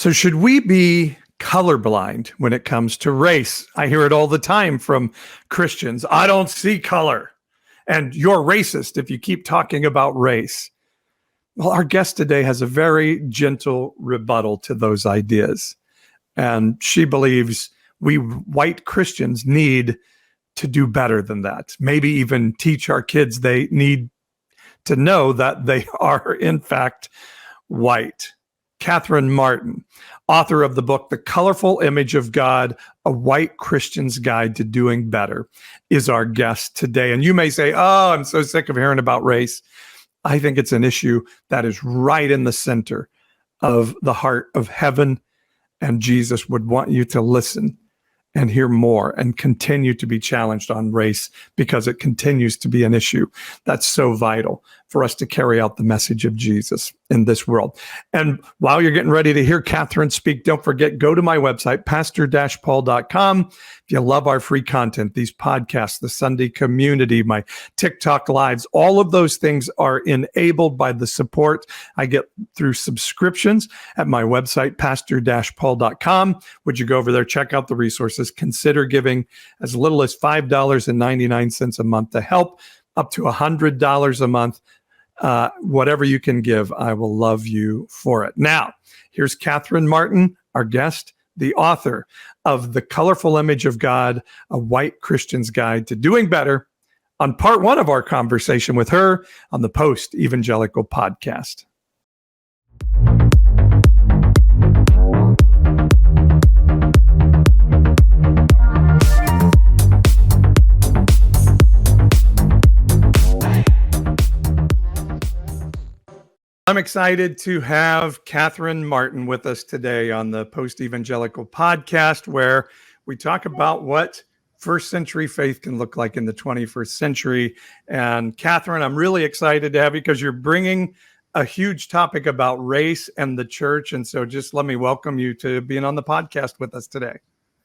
So should we be colorblind when it comes to race? I hear it all the time from Christians. I don't see color. And you're racist if you keep talking about race. Well, our guest today has a very gentle rebuttal to those ideas. And she believes we white Christians need to do better than that. Maybe even teach our kids they need to know that they are, in fact, white. Katherine Martin, author of the book, The Colorful Image of God, A White Christian's Guide to Doing Better, is our guest today. And you may say, oh, I'm so sick of hearing about race. I think it's an issue that is right in the center of the heart of heaven, and Jesus would want you to listen and hear more and continue to be challenged on race, because it continues to be an issue that's so vital for us to carry out the message of Jesus in this world. And while you're getting ready to hear Katherine speak, don't forget, go to my website, pastor-paul.com. If you love our free content, these podcasts, the Sunday community, my TikTok lives, all of those things are enabled by the support I get through subscriptions at my website, pastor-paul.com. Would you go over there, check out the resources, consider giving as little as $5.99 a month to help, up to $100 a month. Whatever you can give, I will love you for it. Now, here's Katherine Martin, our guest, the author of The Colorful Image of God, A White Christian's Guide to Doing Better, on part one of our conversation with her on the Post Evangelical Podcast. I'm excited to have Katherine Martin with us today on the Post Evangelical Podcast, where we talk about what first century faith can look like in the 21st century. And Katherine, I'm really excited to have you because you're bringing a huge topic about race and the church. And so just let me welcome you to being on the podcast with us today.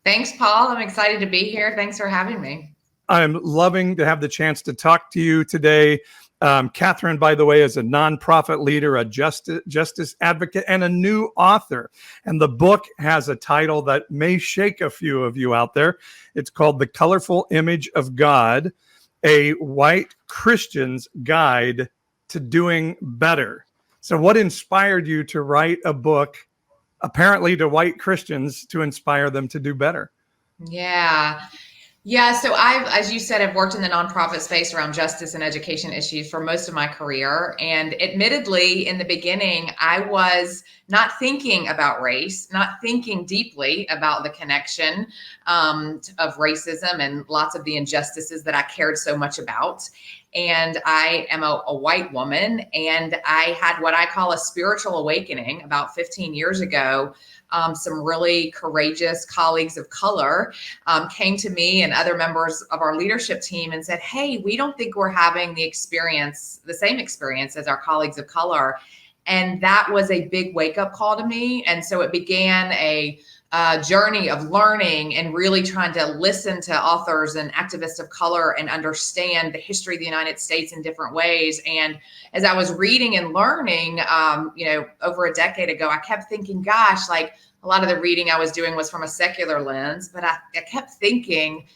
Thanks, Paul. I'm excited to be here. Thanks for having me. I'm loving to have the chance to talk to you today. Katherine, by the way, is a nonprofit leader, a justice advocate, and a new author. And the book has a title that may shake a few of you out there. It's called The Colorful Image of God, A White Christian's Guide to Doing Better. So what inspired you to write a book, apparently to white Christians, to inspire them to do better? Yeah. So as you said, I've worked in the nonprofit space around justice and education issues for most of my career. And admittedly, in the beginning, I was not thinking about race, not thinking deeply about the connection of racism and lots of the injustices that I cared so much about. And I am a white woman, and I had what I call a spiritual awakening about 15 years ago. Some really courageous colleagues of color came to me and other members of our leadership team and said, hey, we don't think we're having the same experience as our colleagues of color. And that was a big wake-up call to me. And so it began a journey of learning and really trying to listen to authors and activists of color and understand the history of the United States in different ways. And as I was reading and learning, over a decade ago, I kept thinking, gosh, like a lot of the reading I was doing was from a secular lens, but I kept thinking,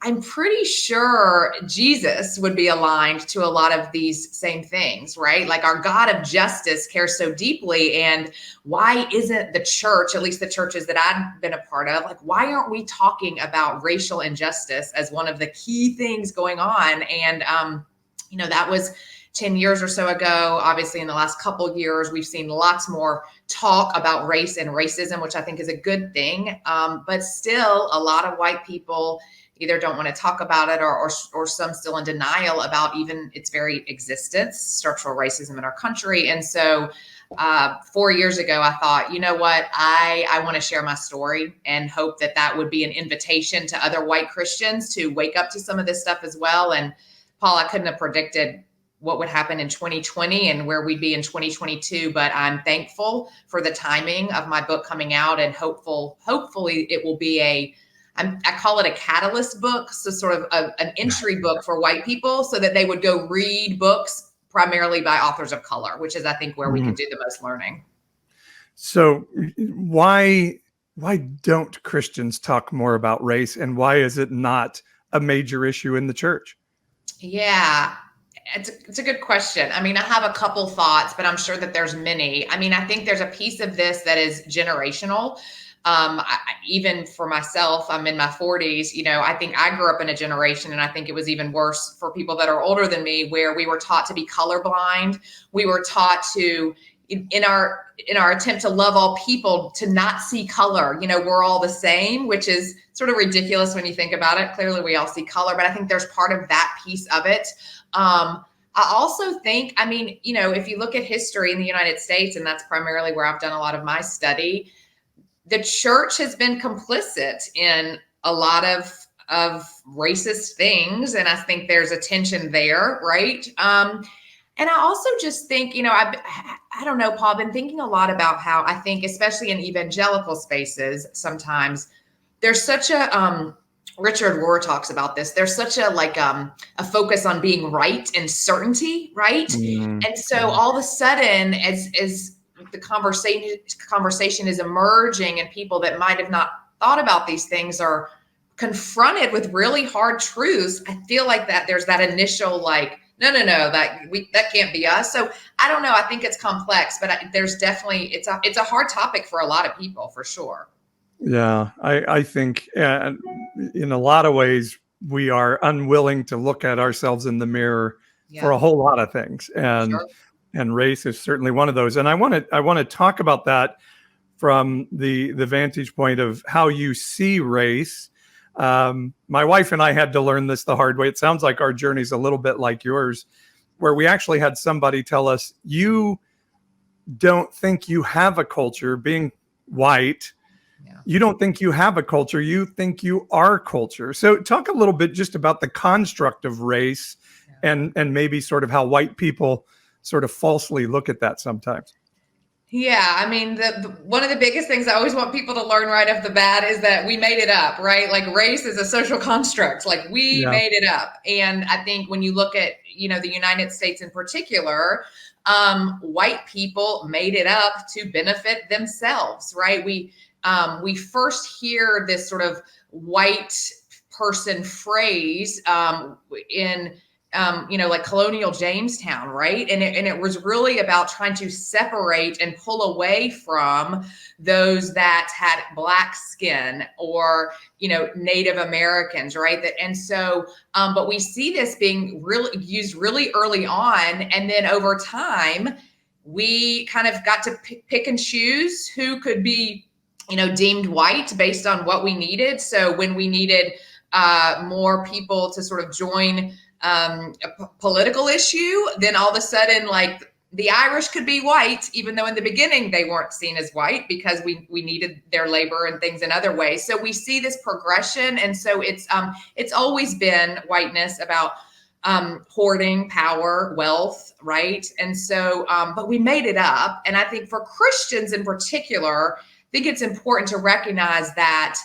I'm pretty sure Jesus would be aligned to a lot of these same things, right? Like our God of justice cares so deeply. And why isn't the church, at least the churches that I've been a part of, like, why aren't we talking about racial injustice as one of the key things going on? And, that was 10 years or so ago. Obviously, in the last couple of years, we've seen lots more talk about race and racism, which I think is a good thing. But still, a lot of white people either don't want to talk about it or some still in denial about even its very existence, structural racism in our country. And so 4 years ago, I thought, you know what, I want to share my story and hope that would be an invitation to other white Christians to wake up to some of this stuff as well. And Paul, I couldn't have predicted what would happen in 2020 and where we'd be in 2022, but I'm thankful for the timing of my book coming out, and hopefully it will be I call it a catalyst book. So sort of an entry book for white people so that they would go read books primarily by authors of color, which is, I think, where we can do the most learning. So why don't Christians talk more about race, and why is it not a major issue in the church? Yeah, it's a good question. I mean, I have a couple thoughts, but I'm sure that there's many. I mean, I think there's a piece of this that is generational. Even for myself, I'm in my 40s. I think I grew up in a generation, and I think it was even worse for people that are older than me, where we were taught to be colorblind. We were taught to, in our attempt to love all people, to not see color. We're all the same, which is sort of ridiculous when you think about it. Clearly, we all see color, but I think there's part of that piece of it. I also think, I mean, if you look at history in the United States, and that's primarily where I've done a lot of my study, the church has been complicit in a lot of racist things. And I think there's a tension there, right? And I also just think, I don't know, Paul, I've been thinking a lot about how I think, especially in evangelical spaces, sometimes there's such a, Richard Rohr talks about this. There's such a a focus on being right and certainty, right? And so all of a sudden, as the conversation is emerging, and people that might have not thought about these things are confronted with really hard truths, I feel like that there's that initial no, that can't be us. So I don't know. I think it's complex, but there's definitely, it's a hard topic for a lot of people, for sure. Yeah, I think in a lot of ways we are unwilling to look at ourselves in the mirror for a whole lot of things, and Sure. and race is certainly one of those. And I want to talk about that from the vantage point of how you see race. My wife and I had to learn this the hard way. It sounds like our journey's a little bit like yours, where we actually had somebody tell us, you don't think you have a culture being white. You don't think you have a culture. You think you are culture. So talk a little bit just about the construct of race, and maybe sort of how white people sort of falsely look at that sometimes. Yeah, I mean, one of the biggest things I always want people to learn right off the bat is that we made it up, right? Like, race is a social construct. Like, we made it up. And I think when you look at, the United States in particular, white people made it up to benefit themselves, right? We first hear this sort of white person phrase in like colonial Jamestown, right? And it was really about trying to separate and pull away from those that had Black skin, or, Native Americans, right? But we see this being really used really early on. And then over time, we kind of got to pick and choose who could be, deemed white based on what we needed. So when we needed more people to sort of join a political issue, then all of a sudden, like, the Irish could be white, even though in the beginning they weren't seen as white, because we needed their labor and things in other ways. So we see this progression. And so it's always been whiteness about hoarding power, wealth, right? And so, but we made it up. And I think for Christians in particular, I think it's important to recognize that,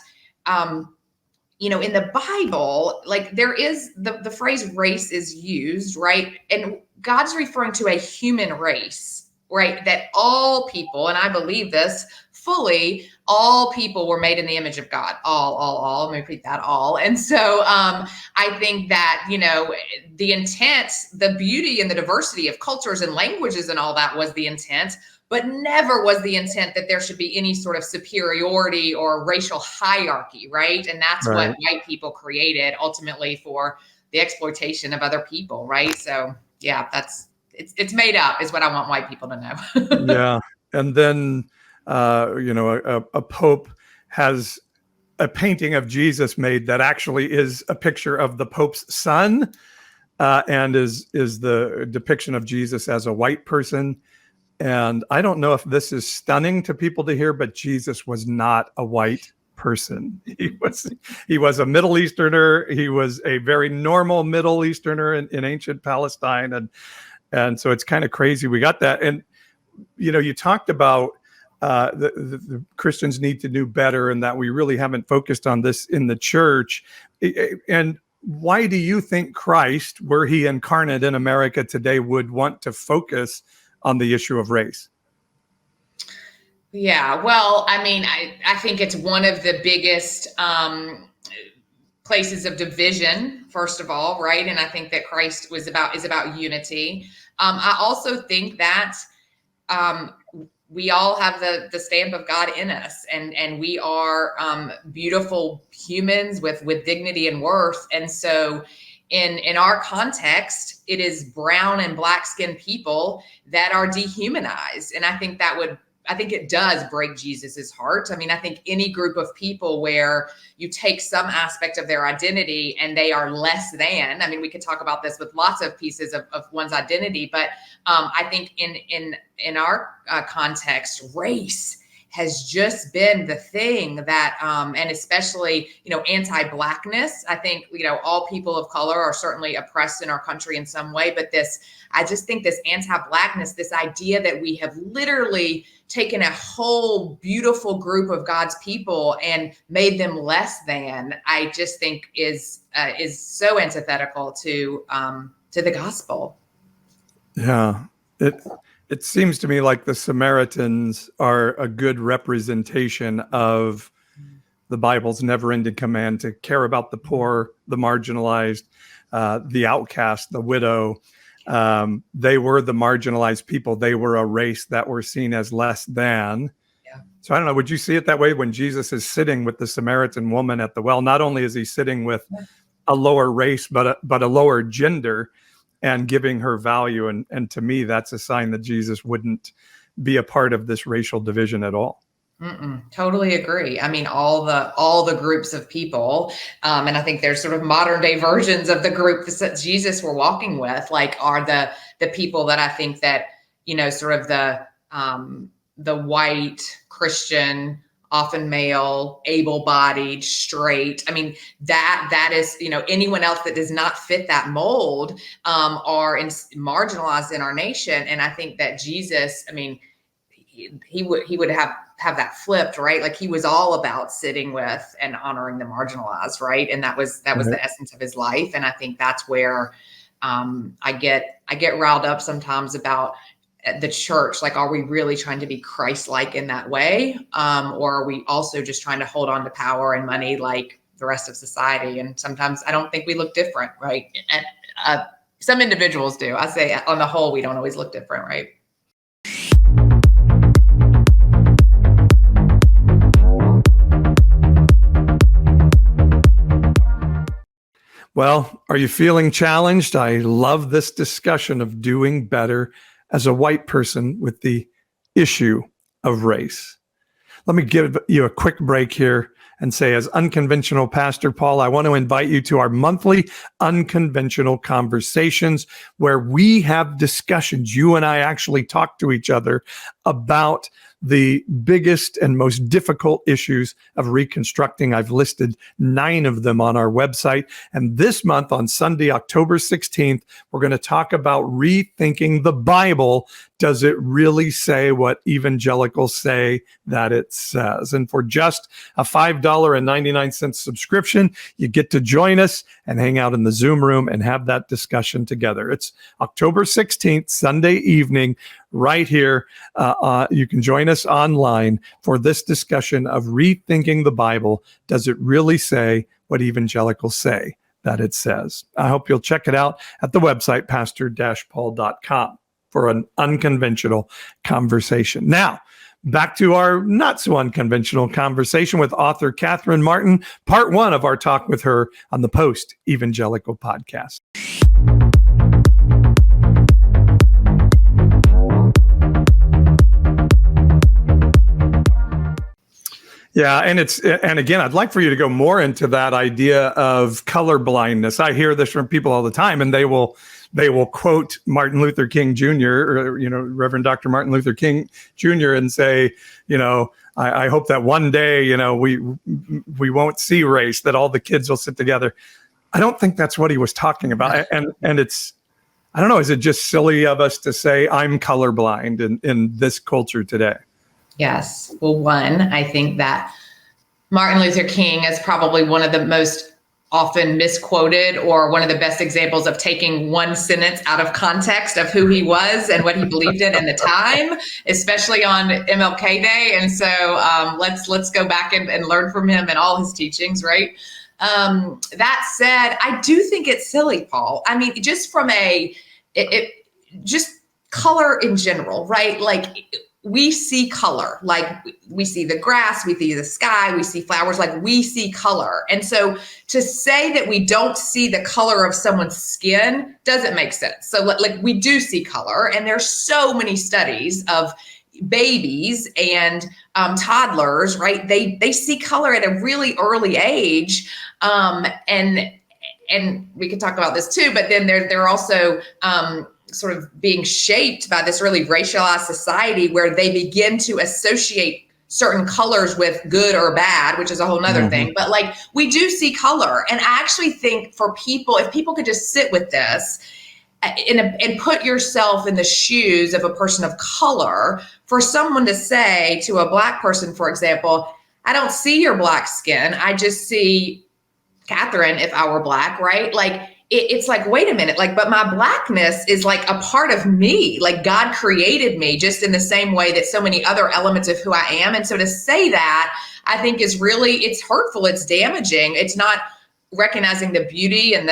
in the Bible, like, there is the phrase race is used, right? And God's referring to a human race, right? That all people, and I believe this fully, all people were made in the image of God. All. Let me repeat that, all. And so I think that, the intent, the beauty and the diversity of cultures and languages and all that was the intent, but never was the intent that there should be any sort of superiority or racial hierarchy, right? And that's what white people created ultimately for the exploitation of other people, right? So yeah, it's made up, is what I want white people to know. Yeah. And then, a pope has a painting of Jesus made that actually is a picture of the Pope's son, and is the depiction of Jesus as a white person. And I don't know if this is stunning to people to hear, but Jesus was not a white person. He was a Middle Easterner. He was a very normal Middle Easterner in ancient Palestine. And so it's kind of crazy. We got that. And, you talked about the Christians need to do better, and that we really haven't focused on this in the church. And why do you think Christ, were he incarnate in America today, would want to focus on the issue of race? Yeah, well, I mean, I think it's one of the biggest places of division, first of all, right? And I think that Christ is about unity. I also think that um, we all have the stamp of God in us, and we are beautiful humans with dignity and worth. And so, in our context, it is brown and black skinned people that are dehumanized, and I think it does break Jesus's heart. I mean, I think any group of people where you take some aspect of their identity and they are less than. I mean, we could talk about this with lots of pieces of one's identity, but I think in our context, race has just been the thing that, and especially, anti-blackness. I think, all people of color are certainly oppressed in our country in some way, but I just think this anti-blackness, this idea that we have literally taken a whole beautiful group of God's people and made them less than, I just think is so antithetical to the gospel. Yeah, it seems to me like the Samaritans are a good representation of the Bible's never-ending command to care about the poor, the marginalized, the outcast, the widow. They were the marginalized people. They were a race that were seen as less than. Yeah. So I don't know, would you see it that way when Jesus is sitting with the Samaritan woman at the well? Not only is he sitting with a lower race, but a lower gender, and giving her value. And to me, that's a sign that Jesus wouldn't be a part of this racial division at all. Totally agree. I mean, all the groups of people, and I think there's sort of modern day versions of the group that Jesus were walking with, like are the people that I think that, sort of the white Christian, often male, able-bodied, straight. I mean, that is, anyone else that does not fit that mold are marginalized in our nation. And I think that Jesus, I mean, he would have that flipped, right? Like he was all about sitting with and honoring the marginalized, right? And that was the essence of his life. And I think that's where I get riled up sometimes about the church. Like, are we really trying to be Christ-like in that way? Or are we also just trying to hold on to power and money like the rest of society? And sometimes I don't think we look different, right? And some individuals do. I say on the whole, we don't always look different, right? Well, are you feeling challenged? I love this discussion of doing better as a white person with the issue of race. Let me give you a quick break here and say, as Unconventional Pastor Paul, I want to invite you to our monthly Unconventional Conversations, where we have discussions. You and I actually talk to each other about the biggest and most difficult issues of reconstructing. I've listed 9 of them on our website. And this month on Sunday, October 16th, we're going to talk about rethinking the Bible. Does it really say what evangelicals say that it says? And for just a $5.99 subscription, you get to join us and hang out in the Zoom room and have that discussion together. It's October 16th, Sunday evening, right here. You can join us online for this discussion of rethinking the Bible. Does it really say what evangelicals say that it says? I hope you'll check it out at the website, pastor-paul.com, for an unconventional conversation. Now, back to our not so unconventional conversation with author Katherine Martin, part 1 of our talk with her on the Post Evangelical Podcast. Yeah, and again, I'd like for you to go more into that idea of color blindness. I hear this from people all the time, and they will quote Martin Luther King Jr. or Reverend Dr. Martin Luther King Jr. and say, I hope that one day we won't see race, that all the kids will sit together. I don't think that's what he was talking about, and it's, I don't know, is it just silly of us to say I'm colorblind in this culture today? Yes. Well, one, I think that Martin Luther King is probably one of the most often misquoted, or one of the best examples of taking one sentence out of context of who he was and what he believed in the time, especially on MLK Day. And so let's go back and learn from him and all his teachings, right? That said, I do think it's silly, Paul. I mean, just from just color in general, right? Like, we see color, like we see the grass, we see the sky, we see flowers, like we see color. And so to say that we don't see the color of someone's skin doesn't make sense. So like, we do see color, and there's so many studies of babies and toddlers, right? They see color at a really early age. And we could talk about this too, but then they're also, sort of being shaped by this really racialized society where they begin to associate certain colors with good or bad, which is a whole nother thing. But like, we do see color. And I actually think for people, if people could just sit with this and put yourself in the shoes of a person of color, for someone to say to a Black person, for example, I don't see your Black skin, I just see Katherine if I were Black, right? Like, it's like, wait a minute, like, but my Blackness is like a part of me. Like, God created me just in the same way that so many other elements of who I am. And so to say that, I think is really, it's hurtful, it's damaging. It's not recognizing the beauty and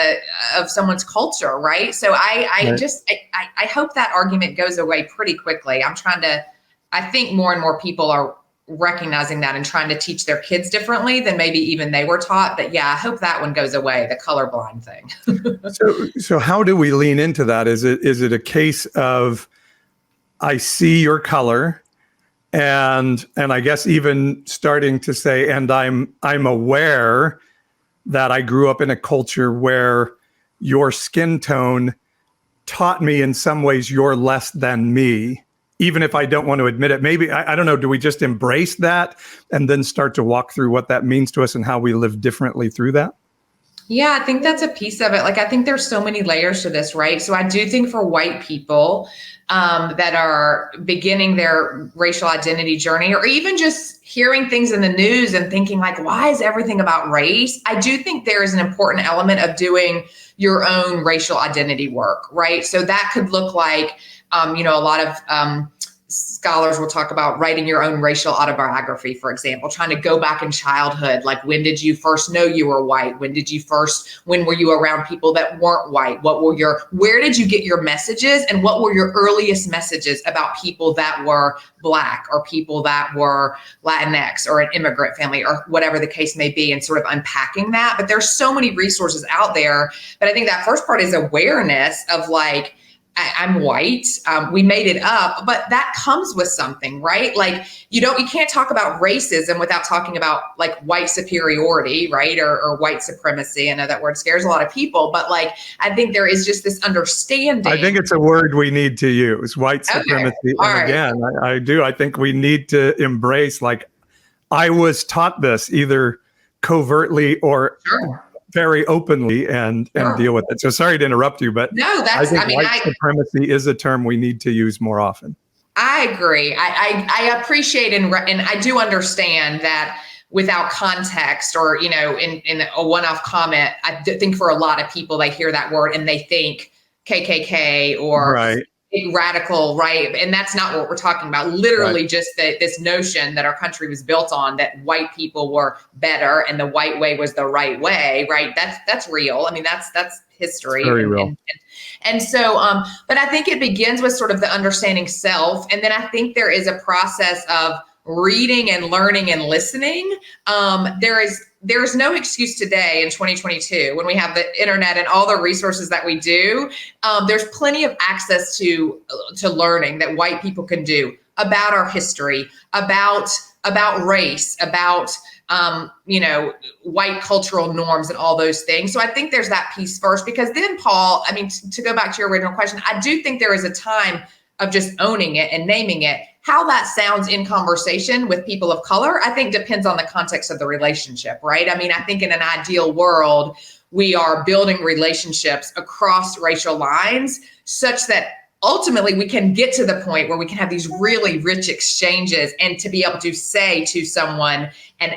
of someone's culture, right? So I hope that argument goes away pretty quickly. I think more and more people are recognizing that and trying to teach their kids differently than maybe even they were taught. But yeah, I hope that one goes away, the colorblind thing. So how do we lean into that? Is it a case of, I see your color, and I guess even starting to say, and I'm aware that I grew up in a culture where your skin tone taught me in some ways you're less than me, even if I don't want to admit it? Maybe, I don't know, do we just embrace that and then start to walk through what that means to us and how we live differently through that? Yeah, I think that's a piece of it. Like, I think there's so many layers to this, right? So I do think for white people that are beginning their racial identity journey, or even just hearing things in the news and thinking like, why is everything about race? I do think there is an important element of doing your own racial identity work, right? So that could look like, a lot of scholars will talk about writing your own racial autobiography, for example, trying to go back in childhood. Like, when did you first know you were white? When were you around people that weren't white? Where did you get your messages? And what were your earliest messages about people that were Black, or people that were Latinx, or an immigrant family, or whatever the case may be, and sort of unpacking that. But there's so many resources out there. But I think that first part is awareness of like, I'm white. We made it up, but that comes with something, right? Like, you can't talk about racism without talking about like white superiority, right? Or white supremacy. I know that word scares a lot of people, but like, I think there is just this understanding. I think it's a word we need to use, white supremacy. Okay. And again, I do. I think we need to embrace, like, I was taught this either covertly or very openly, and deal with it. So sorry to interrupt you, but no, white supremacy is a term we need to use more often. I agree. I appreciate and I do understand that without context, or in a one-off comment, I think for a lot of people, they hear that word and they think KKK or radical, right? And that's not what we're talking about. Literally, just this notion that our country was built on, that white people were better and the white way was the right way, right? That's real. I mean, that's history. It's very real. And so, but I think it begins with sort of the understanding self. And then I think there is a process of reading and learning and listening. There is no excuse today in 2022, when we have the internet and all the resources that we do. There's plenty of access to learning that white people can do about our history, about race, about white cultural norms and all those things. So I think there's that piece first, because then, Paul, I mean, to go back to your original question, I do think there is a time of just owning it and naming it. How that sounds in conversation with people of color, I think depends on the context of the relationship, right? I mean, I think in an ideal world, we are building relationships across racial lines such that ultimately we can get to the point where we can have these really rich exchanges, and to be able to say to someone, and,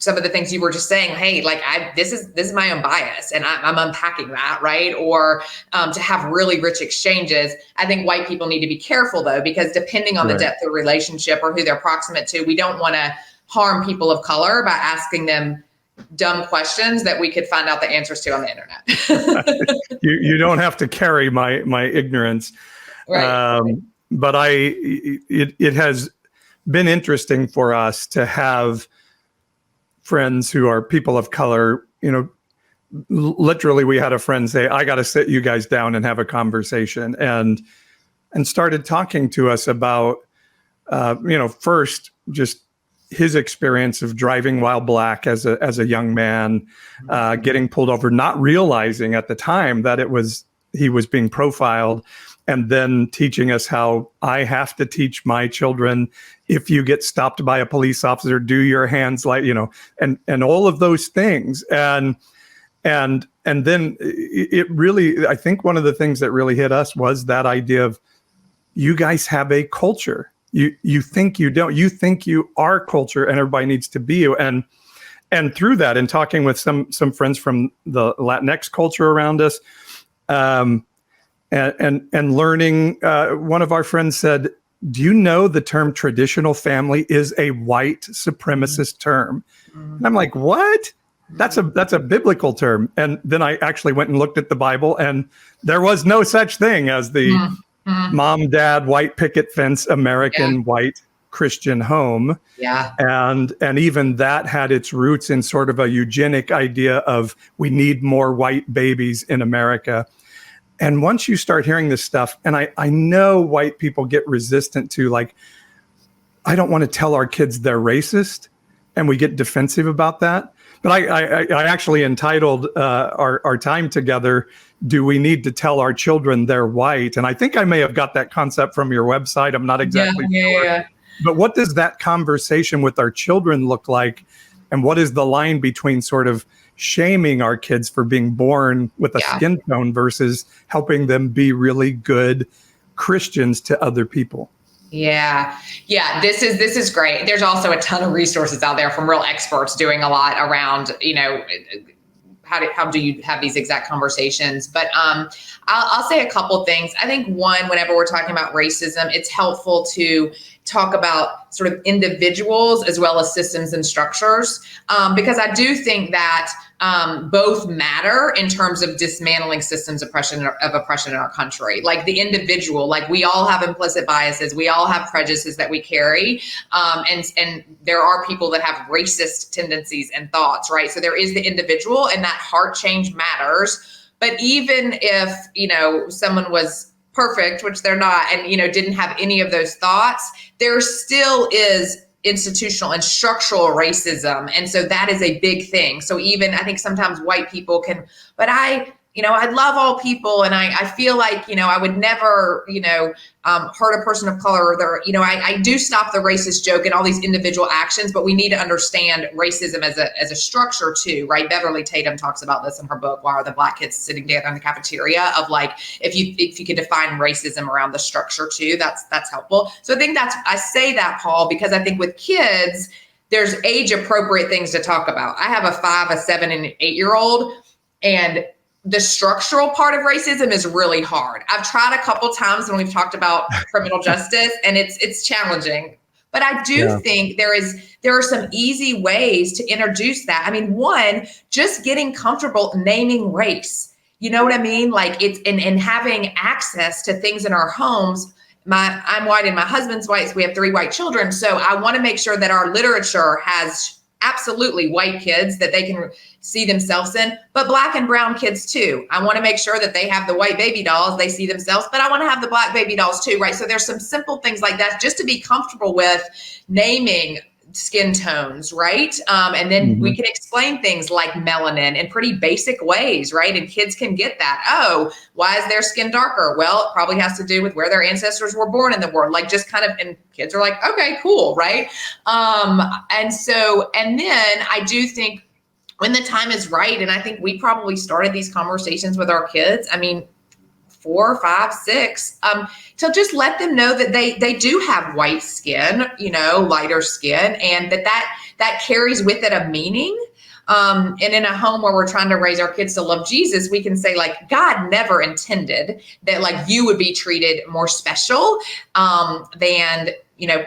some of the things you were just saying, hey, like this is my own bias, and I'm unpacking that, right? Or to have really rich exchanges. I think white people need to be careful though, because depending on the depth of relationship or who they're proximate to, we don't want to harm people of color by asking them dumb questions that we could find out the answers to on the internet. You don't have to carry my ignorance, right? But it has been interesting for us to have friends who are people of color. Literally, we had a friend say, "I got to sit you guys down and have a conversation," and started talking to us about, first just his experience of driving while black as a young man, getting pulled over, not realizing at the time that he was being profiled, and then teaching us how I have to teach my children, if you get stopped by a police officer, do your hands like, and all of those things. And then it really, I think one of the things that really hit us was that idea of, you guys have a culture. You think you don't. You think you are culture, and everybody needs to be you. And through that, and talking with some friends from the Latinx culture around us, and learning, one of our friends said, "Do you know the term traditional family is a white supremacist term?" And I'm like, "What? That's a biblical term." And then I actually went and looked at the Bible, and there was no such thing as the mom, dad, white picket fence, American white Christian home. Yeah. And even that had its roots in sort of a eugenic idea of, we need more white babies in America. And once you start hearing this stuff, and I know white people get resistant to, like, I don't want to tell our kids they're racist, and we get defensive about that. But I actually entitled our time together, "Do we need to tell our children they're white?" And I think I may have got that concept from your website. I'm not exactly sure. Yeah. But what does that conversation with our children look like? And what is the line between sort of shaming our kids for being born with a skin tone versus helping them be really good Christians to other people? Yeah. This is great. There's also a ton of resources out there from real experts doing a lot around, how do you have these exact conversations? But I'll say a couple things. I think one, whenever we're talking about racism, it's helpful to talk about sort of individuals as well as systems and structures, because I do think that both matter in terms of dismantling systems of oppression in our country. Like the individual, like we all have implicit biases, we all have prejudices that we carry, and there are people that have racist tendencies and thoughts, right? So there is the individual, and that heart change matters. But even if someone was perfect, which they're not, and didn't have any of those thoughts, there still is institutional and structural racism. And so that is a big thing. So even I think sometimes white people can, but I love all people. And I feel like, I would never, hurt a person of color. I do stop the racist joke and all these individual actions, but we need to understand racism as a structure too, right? Beverly Tatum talks about this in her book, Why Are the Black Kids Sitting Together in the Cafeteria? Of like, if you could define racism around the structure too, that's helpful. So I think I say that, Paul, because I think with kids, there's age appropriate things to talk about. I have a 5, a 7, and an 8-year-old, and the structural part of racism is really hard. I've tried a couple times when we've talked about criminal justice, and it's challenging. But I do think there are some easy ways to introduce that. I mean, one, just getting comfortable naming race. You know what I mean? Like it's and having access to things in our homes. I'm white and my husband's white, so we have 3 white children. So I want to make sure that our literature has absolutely white kids that they can see themselves in, but black and brown kids too. I want to make sure that they have the white baby dolls they see themselves, but I want to have the black baby dolls too, right? So there's some simple things like that just to be comfortable with naming skin tones, right? And then we can explain things like melanin in pretty basic ways, right? And kids can get that. Oh, why is their skin darker? Well, it probably has to do with where their ancestors were born in the world. Like just kind of, and kids are like, okay, cool, right? And then I do think when the time is right, and I think we probably started these conversations with our kids, 4, 5, 6, to just let them know that they do have white skin, lighter skin, and that that carries with it a meaning. And in a home where we're trying to raise our kids to love Jesus, we can say, like, God never intended that, like, you would be treated more special than,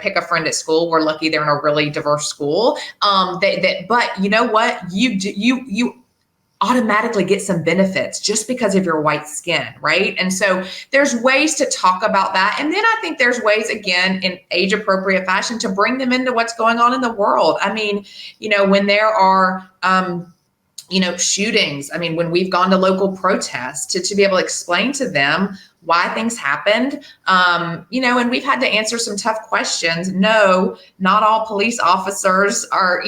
pick a friend at school. We're lucky they're in a really diverse school. But you know what? You automatically get some benefits just because of your white skin, right? And so there's ways to talk about that. And then I think there's ways, again, in age appropriate fashion, to bring them into what's going on in the world. I mean, when there are, shootings, I mean, when we've gone to local protests, to be able to explain to them why things happened, and we've had to answer some tough questions. No, not all police officers are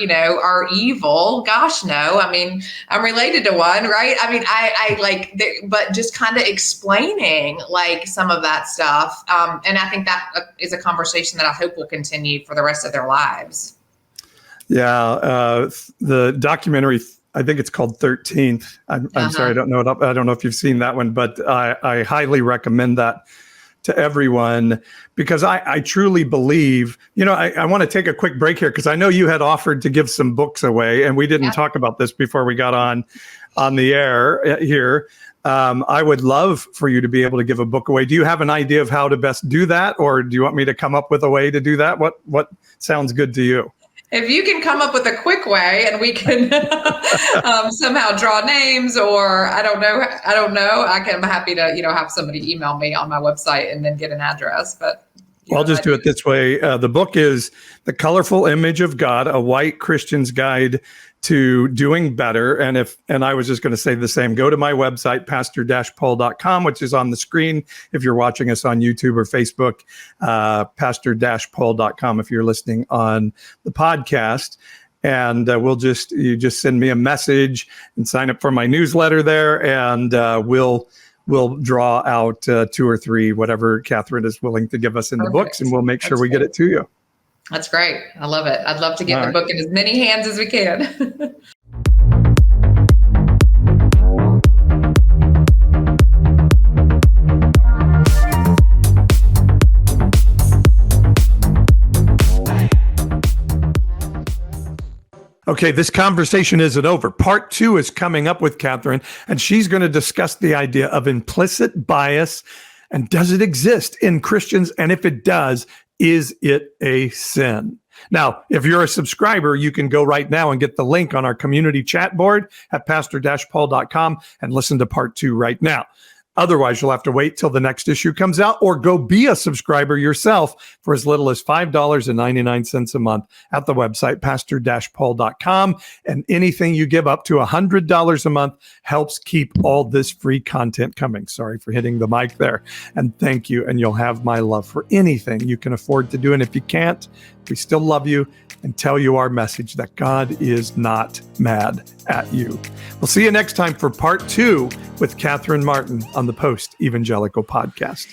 evil. Gosh, no. I mean, I'm related to one, right? I mean, but just kind of explaining like some of that stuff. And I think that is a conversation that I hope will continue for the rest of their lives. Yeah. The documentary, I think it's called 13th. I'm sorry, I don't know if you've seen that one, but I highly recommend that to everyone, because I truly believe, I want to take a quick break here, because I know you had offered to give some books away, and we didn't talk about this before we got on the air here. I would love for you to be able to give a book away. Do you have an idea of how to best do that, or do you want me to come up with a way to do that? What sounds good to you? If you can come up with a quick way and we can somehow draw names, or I don't know, I'm happy to, have somebody email me on my website and then get an address. But I'll just do it this way. The book is The Colorful Image of God, a White Christian's Guide to Doing Better. And I was just going to say the same. Go to my website, pastor-paul.com, which is on the screen if you're watching us on YouTube or Facebook, pastor-paul.com if you're listening on the podcast. And you just send me a message and sign up for my newsletter there, and we'll draw out 2 or 3, whatever Katherine is willing to give us in the books, and we'll make sure we get it to you. That's great. I love it. I'd love to get the book in as many hands as we can. Okay, this conversation isn't over. Part 2 is coming up with Katherine, and she's going to discuss the idea of implicit bias, and does it exist in Christians? And if it does, is it a sin? Now, if you're a subscriber, you can go right now and get the link on our community chat board at pastor-paul.com and listen to part 2 right now. Otherwise, you'll have to wait till the next issue comes out, or go be a subscriber yourself for as little as $5.99 a month at the website, pastor-paul.com. And anything you give up to $100 a month helps keep all this free content coming. Sorry for hitting the mic there. And thank you. And you'll have my love for anything you can afford to do. And if you can't, we still love you and tell you our message that God is not mad at you. We'll see you next time for part 2 with Katherine Martin on the Post Evangelical Podcast.